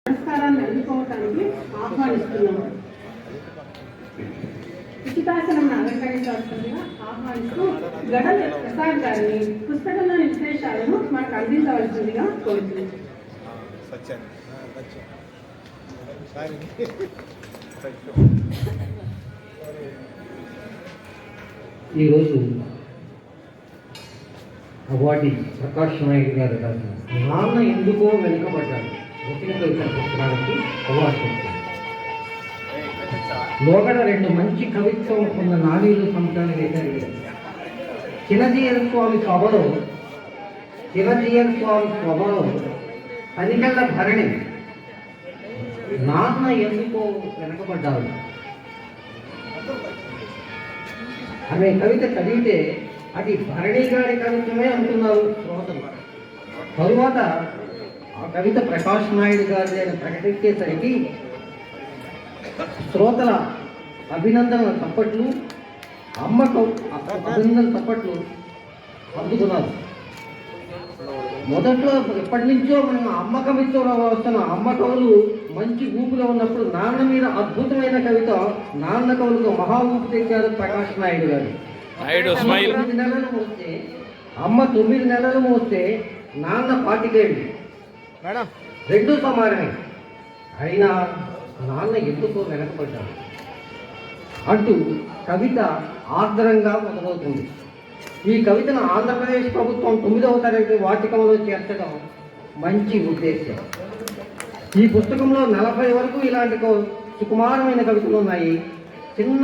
పురస్కారాన్ని అందుకోవటానికి ఆహ్వానిస్తున్నాము. ఉచితాసనం అలంకరించాల్సిందిగా ఆహ్వానిస్తూ గడల ప్రసాద్ గారిని పుస్తకంలోని విశేషాలను మనకు అందించవలసిందిగా కోరుతున్నాం. ఈరోజు అవార్డి ప్రకాష్ నాయుడు గారు రాసిన నాన్న ఎందుకో వెనుకబడ్డాడు రచన కవిత పుస్తకానికి అవార్డు లోగడ రెండు మంచి కవిత్వం ఉన్న నాణీలు సముద్రాన్ని వేశారు. చిన్నజీయన్ స్వామి స్వభావం పనికళ్ళ భరణి నాన్న ఎందుకో వెనకబడ్డాడు అనే కవిత చదివితే అది భరణి గారి కవిత్వమే అంటున్నారు శ్రోతలు. తరువాత ఆ కవిత ప్రకాష్ నాయుడు గారి అని ప్రకటించేసరికి శ్రోతల అభినందనల తప్పట్లు అభినందనల తప్పట్లు అందుకున్నారు. మొదట్లో ఎప్పటి నుంచో మనం అమ్మ కవిత్వంలో వస్తున్న అమ్మ కవులు మంచి ఊపులో ఉన్నప్పుడు నాన్న మీద అద్భుతమైన కవిత నాన్న కవులకు మహా ఊపు తెచ్చారు ప్రకాష్ నాయుడు గారు. 9 నెలలు మోస్తే అమ్మ 9 నెలలు మోస్తే నాన్న 45 రెండు సమానమే. అయినా నాన్న ఎందుకో వెనకబడ్డాడు అంటూ కవిత ఆర్ద్రంగా మొదలవుతుంది. ఈ కవితను ఆంధ్రప్రదేశ్ ప్రభుత్వం 9వ తరగతి వాటికంలో చేర్చడం మంచి ఉద్దేశం. ఈ పుస్తకంలో 40 వరకు ఇలాంటి సుకుమారమైన కవితలు ఉన్నాయి. చిన్న